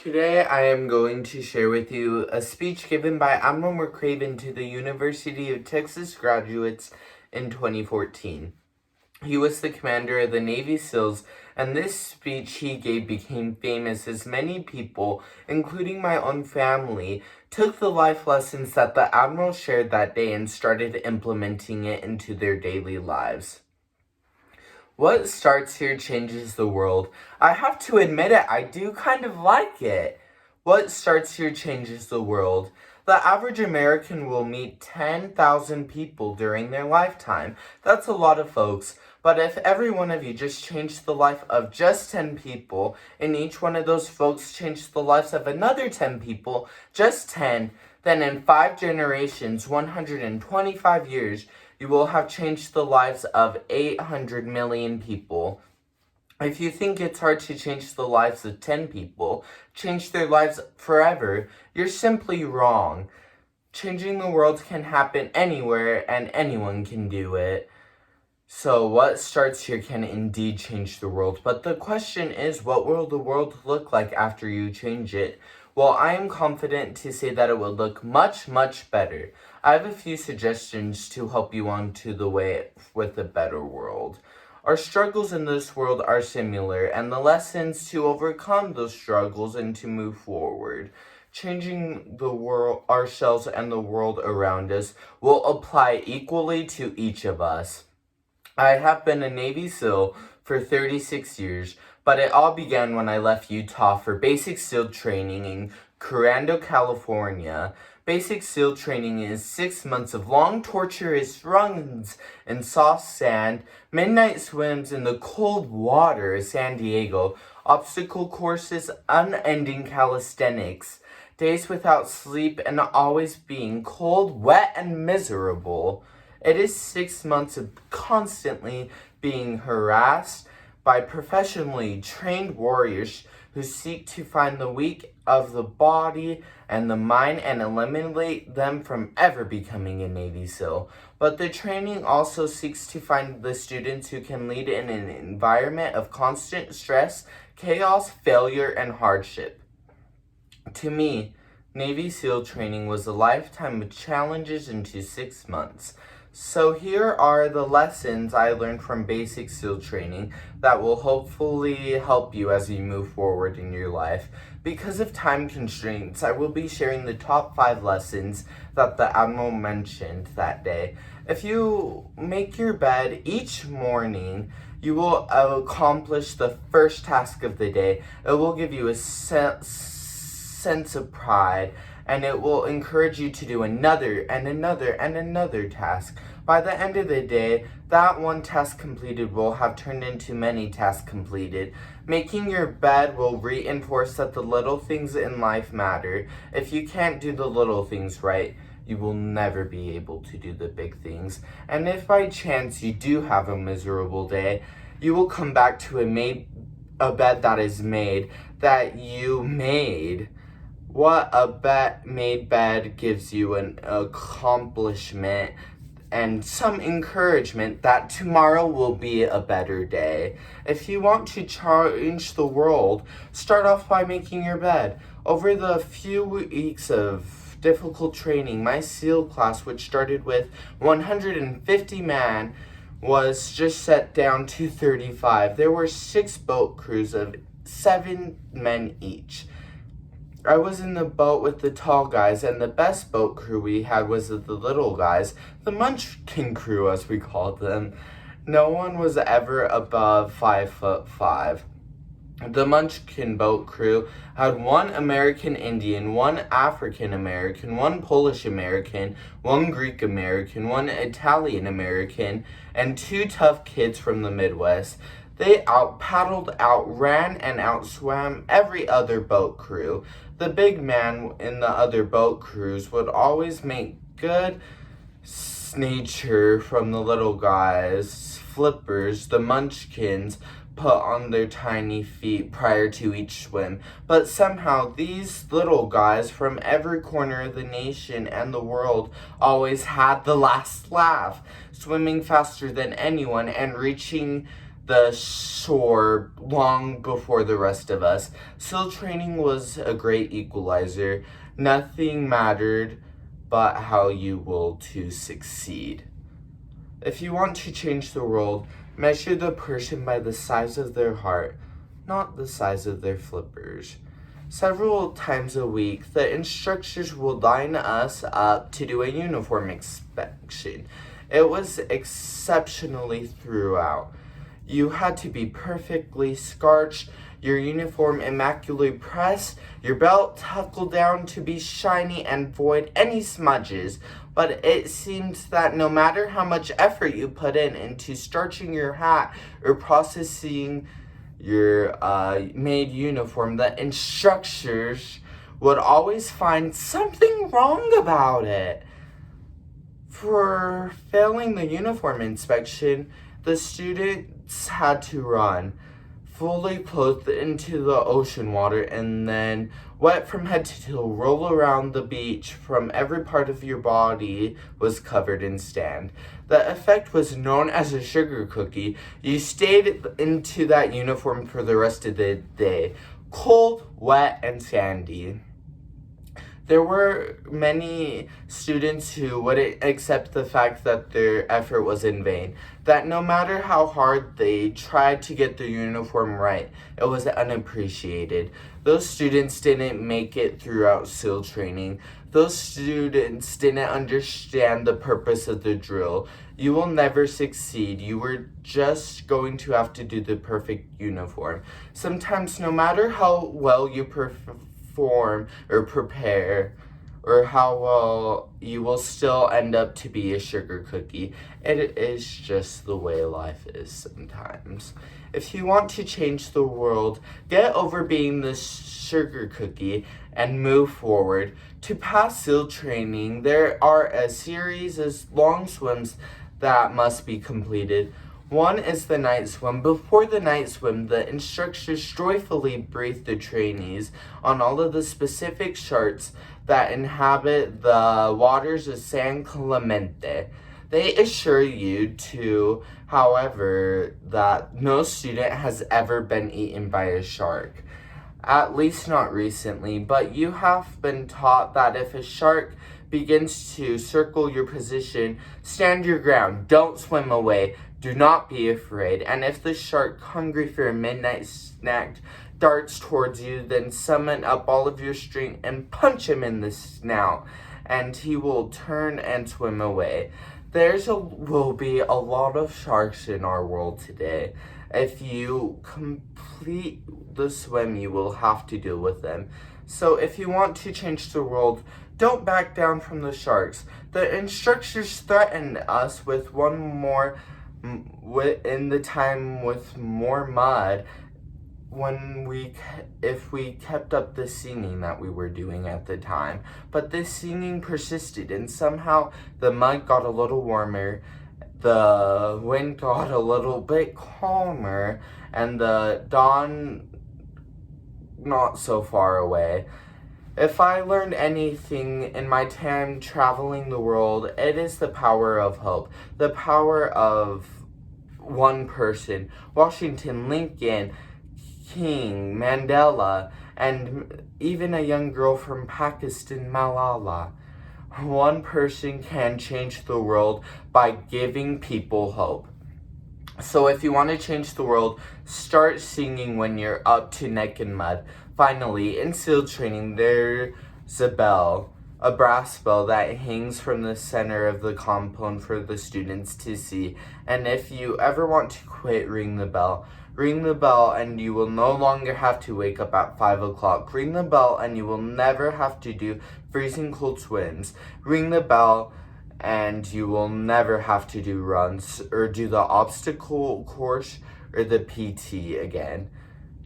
Today I am going to share with you a speech given by Admiral McRaven to the University of Texas graduates in 2014. He was the commander of the Navy SEALs, and this speech he gave became famous as many people, including my own family, took the life lessons that the Admiral shared that day and started implementing it into their daily lives. What starts here changes the world. I have to admit it, I do kind of like it. What starts here changes the world. The average American will meet 10,000 people during their lifetime. That's a lot of folks. But if every one of you just changed the life of just 10 people, and each one of those folks changed the lives of another 10 people, just 10, then in 5 generations, 125 years, you will have changed the lives of 800 million people. If you think it's hard to change the lives of 10 people, change their lives forever, you're simply wrong. Changing the world can happen anywhere, and anyone can do it. So what starts here can indeed change the world, but the question is, what will the world look like after you change it? Well, I am confident to say that it will look much, much better. I have a few suggestions to help you onto the way with a better world. Our struggles in this world are similar, and the lessons to overcome those struggles and to move forward. Changing the world, ourselves and the world around us will apply equally to each of us. I have been a Navy SEAL for 36 years, but it all began when I left Utah for basic SEAL training in Corando, California. Basic SEAL training is 6 months of long, torturous runs in soft sand, midnight swims in the cold water of San Diego, obstacle courses, unending calisthenics, days without sleep, and always being cold, wet, and miserable. It is 6 months of constantly being harassed by professionally trained warriors who seek to find the weak of the body and the mind and eliminate them from ever becoming a Navy SEAL. But the training also seeks to find the students who can lead in an environment of constant stress, chaos, failure, and hardship. To me, Navy SEAL training was a lifetime of challenges into 6 months. So here are the lessons I learned from basic SEAL training that will hopefully help you as you move forward in your life. Because of time constraints, I will be sharing the top 5 lessons that the Admiral mentioned that day. If you make your bed each morning, you will accomplish the first task of the day. It will give you a sense of pride, and it will encourage you to do another and another and another task. By the end of the day, that one task completed will have turned into many tasks completed. Making your bed will reinforce that the little things in life matter. If you can't do the little things right, you will never be able to do the big things. And if by chance you do have a miserable day, you will come back to a bed that is made, that you made. What a made bed gives you an accomplishment and some encouragement that tomorrow will be a better day. If you want to change the world, start off by making your bed. Over the few weeks of difficult training, my SEAL class, which started with 150 men, was just set down to 35. There were 6 boat crews of 7 men each. I was in the boat with the tall guys, and the best boat crew we had was the little guys, the Munchkin crew as we called them. No one was ever above 5'5". The Munchkin boat crew had 1 American Indian, 1 African American, 1 Polish American, 1 Greek American, 1 Italian American, and 2 tough kids from the Midwest. They out-paddled, outran, and outswam every other boat crew. The big man in the other boat crews would always make good nature from the little guys, flippers, the munchkins, put on their tiny feet prior to each swim. But somehow these little guys from every corner of the nation and the world always had the last laugh, swimming faster than anyone and reaching the shore long before the rest of us. SEAL training was a great equalizer. Nothing mattered but how you will to succeed. If you want to change the world, measure the person by the size of their heart, not the size of their flippers. Several times a week, the instructors will line us up to do a uniform inspection. It was exceptionally throughout. You had to be perfectly starched, your uniform immaculately pressed, your belt tuckled down to be shiny and void any smudges. But it seems that no matter how much effort you put into starching your hat or processing your made uniform, the instructors would always find something wrong about it. For failing the uniform inspection, the students had to run, fully clothed, into the ocean water, and then, wet from head to toe, roll around the beach from every part of your body was covered in sand. The effect was known as a sugar cookie. You stayed into that uniform for the rest of the day, cold, wet, and sandy. There were many students who wouldn't accept the fact that their effort was in vain, that no matter how hard they tried to get their uniform right, it was unappreciated. Those students didn't make it throughout SEAL training. Those students didn't understand the purpose of the drill. You will never succeed. You were just going to have to do the perfect uniform. Sometimes, no matter how well you perform or prepare, or how well, you will still end up to be a sugar cookie. It is just the way life is sometimes. If you want to change the world, get over being the sugar cookie and move forward. To pass SEAL training, there are a series of long swims that must be completed. One is the night swim. Before the night swim, the instructors joyfully brief the trainees on all of the specific sharks that inhabit the waters of San Clemente. They assure you, too, however, that no student has ever been eaten by a shark. At least not recently, but you have been taught that if a shark begins to circle your position, stand your ground, don't swim away, do not be afraid. And if the shark, hungry for a midnight snack, darts towards you, then summon up all of your strength and punch him in the snout, and he will turn and swim away. Will be a lot of sharks in our world today. If you complete the swim, you will have to deal with them. So if you want to change the world, don't back down from the sharks. The instructors threatened us with one more in the time with more mud if we kept up the singing that we were doing at the time. But this singing persisted, and somehow the mud got a little warmer, the wind got a little bit calmer, and the dawn not so far away. If I learned anything in my time traveling the world, it is the power of hope, the power of one person. Washington, Lincoln, King, Mandela, and even a young girl from Pakistan, Malala. One person can change the world by giving people hope. So if you want to change the world, start singing when you're up to neck in mud. Finally, in SEAL training, there's a brass bell that hangs from the center of the compound for the students to see. And if you ever want to quit, ring the bell and you will no longer have to wake up at 5 o'clock. Ring the bell and you will never have to do freezing cold swims. Ring the bell and you will never have to do runs or do the obstacle course or the PT again.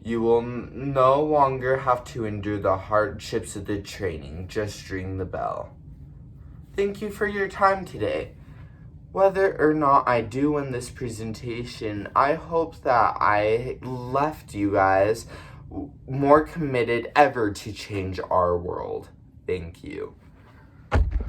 You will no longer have to endure the hardships of the training. Just ring the bell. Thank you for your time today. Whether or not I do in this presentation, I hope that I left you guys more committed ever to change our world. Thank you.